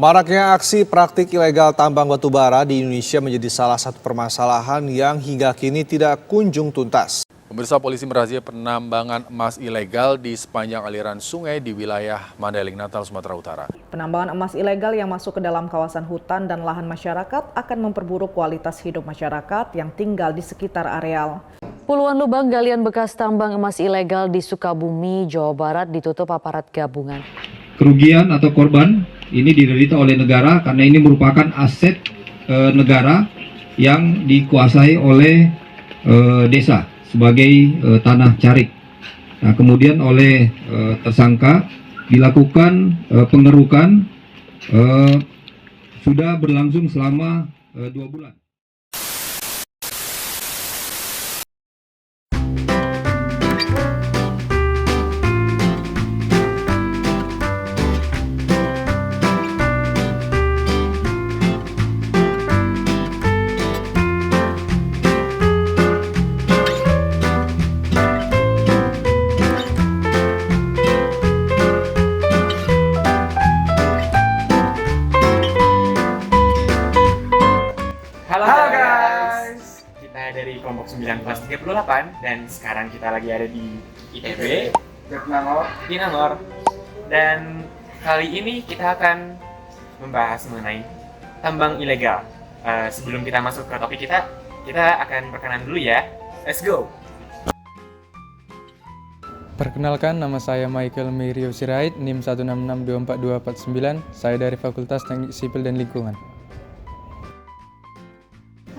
Maraknya aksi praktik ilegal tambang batubara di Indonesia menjadi salah satu permasalahan yang hingga kini tidak kunjung tuntas. Pemirsa, polisi merazia penambangan emas ilegal di sepanjang aliran sungai di wilayah Mandailing, Natal, Sumatera Utara. Penambangan emas ilegal yang masuk ke dalam kawasan hutan dan lahan masyarakat akan memperburuk kualitas hidup masyarakat yang tinggal di sekitar areal. Puluhan lubang galian bekas tambang emas ilegal di Sukabumi, Jawa Barat ditutup aparat gabungan. Kerugian atau korban ini diderita oleh negara karena ini merupakan aset negara yang dikuasai oleh desa sebagai tanah carik. Nah, kemudian oleh tersangka dilakukan pengerukan sudah berlangsung selama 2 bulan. Halo guys, kita dari kelompok 9 kelas 38 dan sekarang kita lagi ada di ITB Jatinangor. Dan kali ini kita akan membahas mengenai tambang ilegal. Sebelum kita masuk ke topik kita akan perkenalan dulu ya. Let's go. Perkenalkan, nama saya Michael Mirio Sirait, NIM 166242249. Saya dari Fakultas Teknik Sipil dan Lingkungan.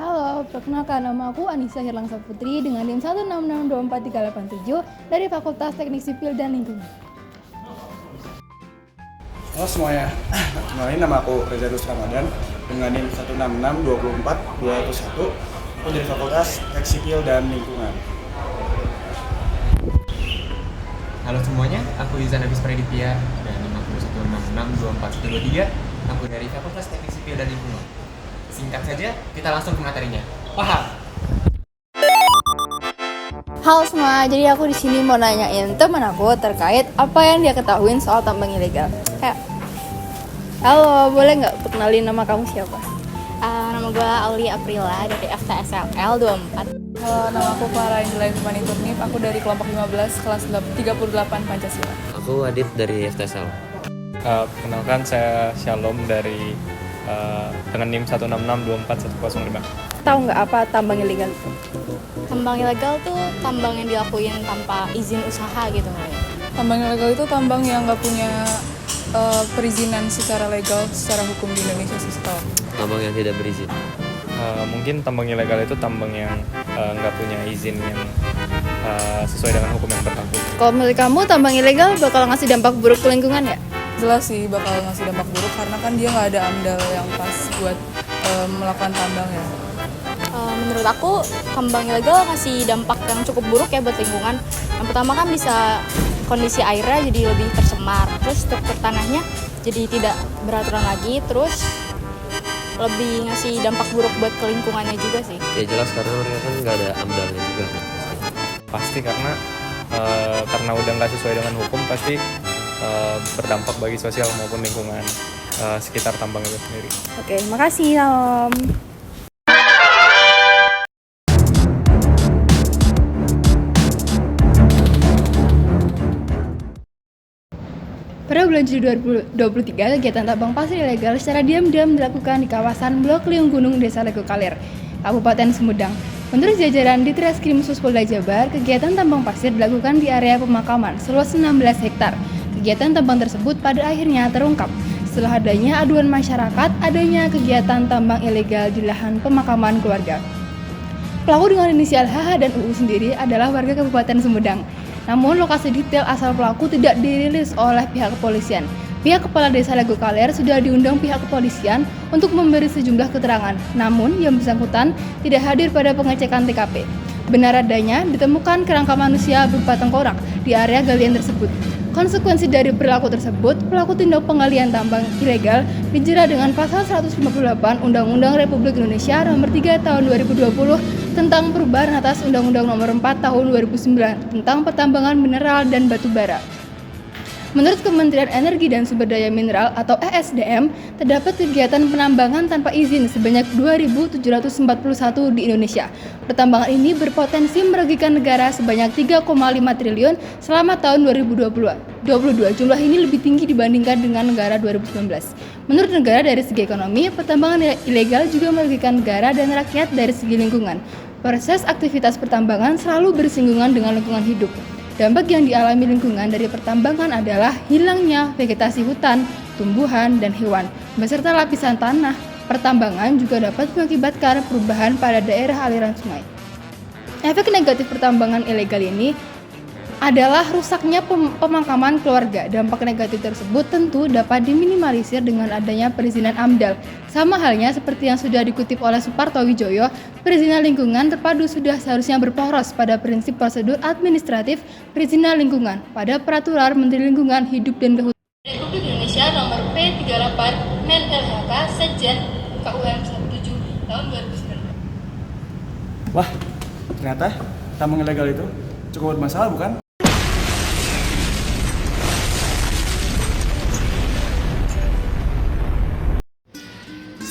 Halo, perkenalkan nama aku Anissa Hirlangsa Putri dengan NIM 166243887 dari Fakultas Teknik Sipil dan Lingkungan. Halo semuanya, kenalin nama aku Reza Rus Ramadan dengan NIM 1662421. Aku dari Fakultas Teknik Sipil dan Lingkungan. Halo semuanya, aku Izan Abis Praditya dan NIM aku 1662423. Aku dari Fakultas Teknik Sipil dan Lingkungan. Singkat saja, kita langsung ke materinya. Paham? Halo semua, jadi aku di sini mau nanyain teman aku terkait apa yang dia ketahuin soal tambang ilegal. Halo, boleh nggak perkenalin nama kamu siapa? Nama gue Aulia Aprila dari FTSLL 24. Halo, nama aku Farah Indra Fimani Turnip, aku dari kelompok 15 kelas 38 Pancasila. Aku Adit dari FTSL. Perkenalkan, saya Shalom dari dengan NIM 166241105. Tahu nggak apa tambang ilegal itu? Tambang ilegal tuh tambang yang dilakuin tanpa izin usaha gitu nggak ya? Tambang ilegal itu tambang yang nggak punya perizinan secara legal, secara hukum di Indonesia sih setahu. Tambang yang tidak berizin. Mungkin tambang ilegal itu tambang yang nggak punya izin yang sesuai dengan hukum yang berlaku. Kalau menurut kamu tambang ilegal bakal ngasih dampak buruk ke lingkungan ya? Jelas sih bakal ngasih dampak buruk karena kan dia nggak ada AMDAL yang pas buat melakukan tambang ya. Menurut aku tambang ilegal ngasih dampak yang cukup buruk ya buat lingkungan. Yang pertama kan bisa kondisi airnya jadi lebih tercemar, terus struktur tanahnya jadi tidak beraturan lagi, terus lebih ngasih dampak buruk buat ke lingkungannya juga sih. Ya jelas karena mereka kan nggak ada AMDAL-nya juga. Pasti karena udah nggak sesuai dengan hukum, pasti berdampak bagi sosial maupun lingkungan sekitar tambang itu sendiri. Oke, makasih Salam. Pada bulan Juli 2023, kegiatan tambang pasir ilegal secara diam-diam dilakukan di kawasan Blok Liung Gunung, Desa Lego Kaler, Kabupaten Sumedang. Menurut jajaran di Treskrim Polda Jabar, kegiatan tambang pasir dilakukan di area pemakaman seluas 16 hektar. Kegiatan tambang tersebut pada akhirnya terungkap setelah adanya aduan masyarakat adanya kegiatan tambang ilegal di lahan pemakaman keluarga. Pelaku dengan inisial HH dan UU sendiri adalah warga Kabupaten Sumedang. Namun lokasi detail asal pelaku tidak dirilis oleh pihak kepolisian. Pihak Kepala Desa Lego Kaler sudah diundang pihak kepolisian untuk memberi sejumlah keterangan. Namun yang bersangkutan tidak hadir pada pengecekan TKP. Benar adanya ditemukan kerangka manusia berupa tengkorak di area galian tersebut. Konsekuensi dari perilaku tersebut, pelaku tindak penggalian tambang ilegal dijerat dengan pasal 158 Undang-Undang Republik Indonesia Nomor 3 Tahun 2020 tentang perubahan atas Undang-Undang Nomor 4 Tahun 2009 tentang pertambangan mineral dan batu bara. Menurut Kementerian Energi dan Sumber Daya Mineral atau ESDM, terdapat kegiatan penambangan tanpa izin sebanyak 2.741 di Indonesia. Pertambangan ini berpotensi merugikan negara sebanyak 3,5 triliun selama tahun 2022. Jumlah ini lebih tinggi dibandingkan dengan negara 2019. Menurut negara dari segi ekonomi, pertambangan ilegal juga merugikan negara dan rakyat dari segi lingkungan. Proses aktivitas pertambangan selalu bersinggungan dengan lingkungan hidup. Dampak yang dialami lingkungan dari pertambangan adalah hilangnya vegetasi hutan, tumbuhan, dan hewan, beserta lapisan tanah. Pertambangan juga dapat mengakibatkan perubahan pada daerah aliran sungai. Efek negatif pertambangan ilegal ini adalah rusaknya pemakaman keluarga. Dampak negatif tersebut tentu dapat diminimalisir dengan adanya perizinan AMDAL. Sama halnya seperti yang sudah dikutip oleh Suparto Wijaya, perizinan lingkungan terpadu sudah seharusnya berporos pada prinsip prosedur administratif perizinan lingkungan pada Peraturan Menteri Lingkungan Hidup dan Kehutanan Republik Indonesia Nomor P38 Men LHK Sekjen KUM 17 tahun 2019. Wah, ternyata tambang ilegal itu cukup bermasalah, bukan?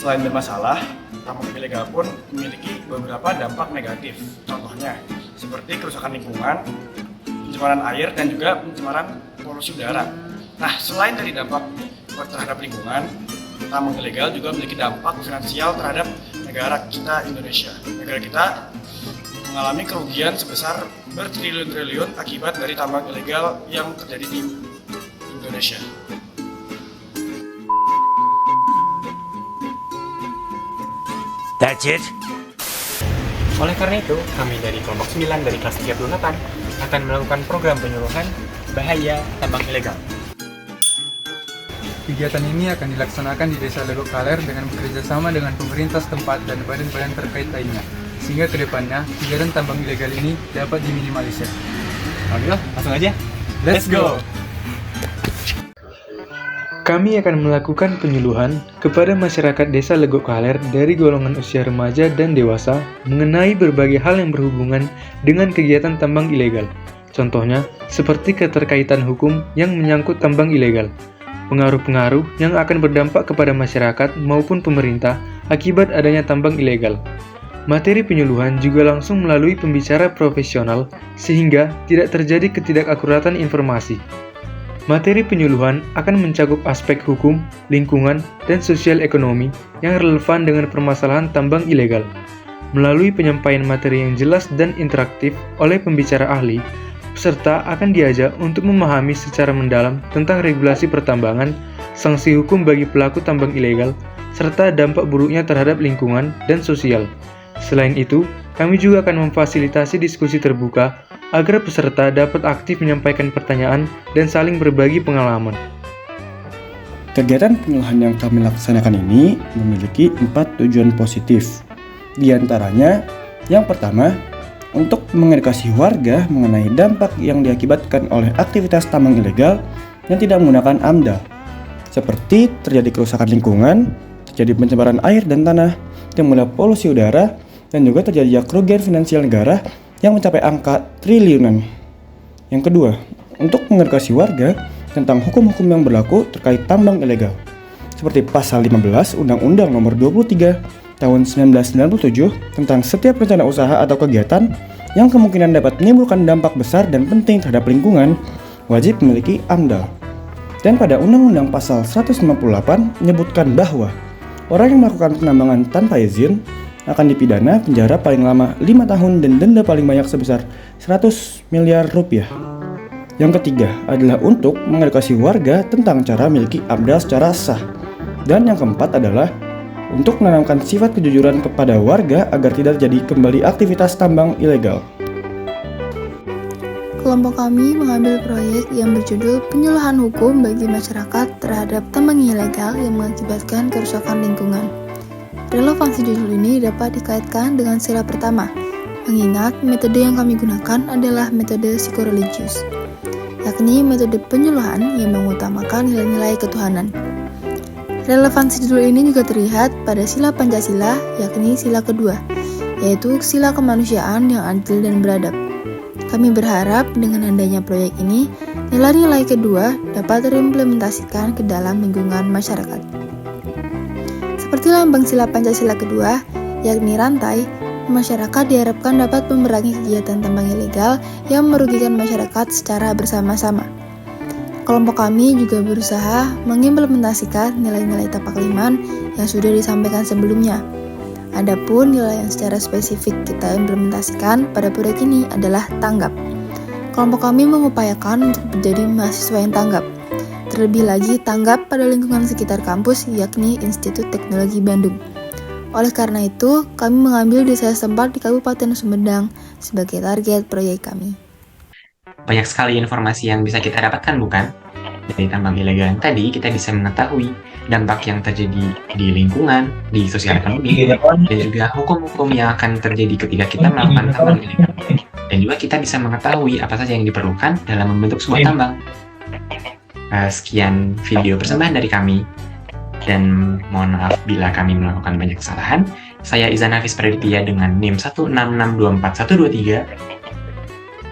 Selain bermasalah, tambang ilegal pun memiliki beberapa dampak negatif. Contohnya, seperti kerusakan lingkungan, pencemaran air, dan juga pencemaran polusi udara. Nah, selain dari dampak terhadap lingkungan, tambang ilegal juga memiliki dampak finansial terhadap negara kita, Indonesia. Negara kita mengalami kerugian sebesar bertriliun-triliun akibat dari tambang ilegal yang terjadi di Indonesia. That's it. Oleh karena itu, kami dari kelompok 9 dari kelas 38 akan melakukan program penyuluhan bahaya tambang ilegal. Kegiatan ini akan dilaksanakan di Desa Legok Kaler dengan bekerjasama dengan pemerintah setempat dan badan-badan terkait lainnya, sehingga kedepannya kegiatan tambang ilegal ini dapat diminimalisir. Oke, langsung aja. Let's go! Kami akan melakukan penyuluhan kepada masyarakat Desa Legok Kaler dari golongan usia remaja dan dewasa mengenai berbagai hal yang berhubungan dengan kegiatan tambang ilegal. Contohnya, seperti keterkaitan hukum yang menyangkut tambang ilegal, pengaruh-pengaruh yang akan berdampak kepada masyarakat maupun pemerintah akibat adanya tambang ilegal. Materi penyuluhan juga langsung melalui pembicara profesional sehingga tidak terjadi ketidakakuratan informasi. Materi penyuluhan akan mencakup aspek hukum, lingkungan, dan sosial ekonomi yang relevan dengan permasalahan tambang ilegal. Melalui penyampaian materi yang jelas dan interaktif oleh pembicara ahli, peserta akan diajak untuk memahami secara mendalam tentang regulasi pertambangan, sanksi hukum bagi pelaku tambang ilegal, serta dampak buruknya terhadap lingkungan dan sosial. Selain itu, kami juga akan memfasilitasi diskusi terbuka agar peserta dapat aktif menyampaikan pertanyaan dan saling berbagi pengalaman. Kegiatan penyuluhan yang kami laksanakan ini memiliki 4 tujuan positif. Di antaranya, yang pertama, untuk mengedukasi warga mengenai dampak yang diakibatkan oleh aktivitas tambang ilegal yang tidak menggunakan AMDAL, seperti terjadi kerusakan lingkungan, terjadi pencemaran air dan tanah, timbulnya polusi udara, dan juga terjadi kerugian finansial negara yang mencapai angka triliunan. Yang kedua, untuk mengedukasi warga tentang hukum-hukum yang berlaku terkait tambang ilegal, seperti pasal 15 Undang-Undang Nomor 23 Tahun 1997 tentang setiap rencana usaha atau kegiatan yang kemungkinan dapat menimbulkan dampak besar dan penting terhadap lingkungan, wajib memiliki AMDAL. Dan pada Undang-Undang Pasal 158 menyebutkan bahwa orang yang melakukan penambangan tanpa izin akan dipidana penjara paling lama 5 tahun dan denda paling banyak sebesar 100 miliar rupiah. Yang ketiga adalah untuk mengedukasi warga tentang cara memiliki AMDAL secara sah. Dan yang keempat adalah untuk menanamkan sifat kejujuran kepada warga agar tidak terjadi kembali aktivitas tambang ilegal. Kelompok kami mengambil proyek yang berjudul Penyuluhan Hukum bagi Masyarakat terhadap Tambang Ilegal yang mengakibatkan kerusakan lingkungan. Relevansi judul ini dapat dikaitkan dengan sila pertama, mengingat metode yang kami gunakan adalah metode psikoreligius, yakni metode penyuluhan yang mengutamakan nilai-nilai ketuhanan. Relevansi judul ini juga terlihat pada sila Pancasila, yakni sila kedua, yaitu sila kemanusiaan yang adil dan beradab. Kami berharap dengan adanya proyek ini Nilai-nilai kedua dapat terimplementasikan ke dalam lingkungan masyarakat. Seperti lambang sila Pancasila kedua, yakni rantai, masyarakat diharapkan dapat memerangi kegiatan tambang ilegal yang merugikan masyarakat secara bersama-sama. Kelompok kami juga berusaha mengimplementasikan nilai-nilai tapak liman yang sudah disampaikan sebelumnya. Adapun nilai yang secara spesifik kita implementasikan pada proyek ini adalah tanggap. Kelompok kami mengupayakan untuk menjadi mahasiswa yang tanggap. Terlebih lagi tanggap pada lingkungan sekitar kampus, yakni Institut Teknologi Bandung. Oleh karena itu, kami mengambil desa setempat di Kabupaten Sumedang sebagai target proyek kami. Banyak sekali informasi yang bisa kita dapatkan, bukan? Dari tambang ilegal yang tadi, kita bisa mengetahui dampak yang terjadi di lingkungan, di sosial ekonomi, dan juga hukum-hukum yang akan terjadi ketika kita melakukan tambang ilegal. Dan juga kita bisa mengetahui apa saja yang diperlukan dalam membentuk sebuah tambang. Sekian video persembahan dari kami. Dan mohon maaf bila kami melakukan banyak kesalahan. Saya Izan Hafiz Praditya dengan NIM 166241123.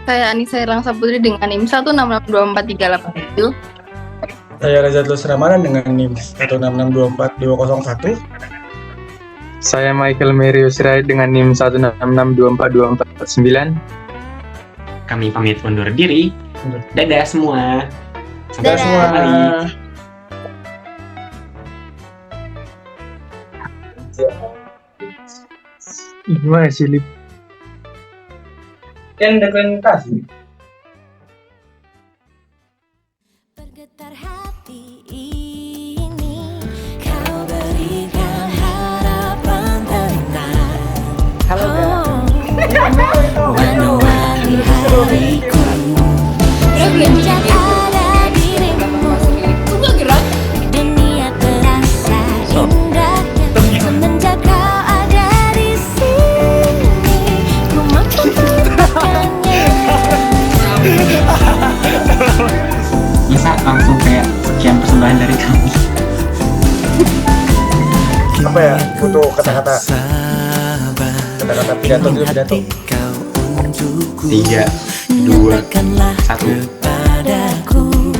Saya Anissa Irlangsa Putri dengan NIM 1662438. Saya Reza Ramadan dengan NIM 166242201. Saya Michael Merius Sirait dengan NIM 166242449. Kami pamit undur diri. Dadah semua. Sampai Dadah. kembali. Gimana sih, Lip? Yang dokumentasi. Bergetar hati ini, kau berikan harapan tenang. Halo, Menemani hariku, semenjak ada dirimu, dunia terasa indahnya. Semenjak kau ada di sini, ku mampu melupakannya. Bisa langsung kayak sekian persembahan dari kami. Apa ya? Butuh kata-kata pidato dulu, pidato. 3, 2, 1.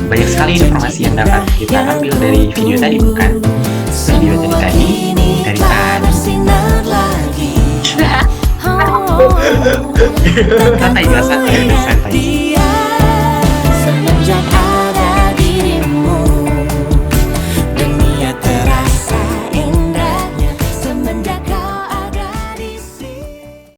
Banyak sekali informasi yang dapat kita ambil dari video tadi, bukan? Video tadi dari tadi. Santai, santai.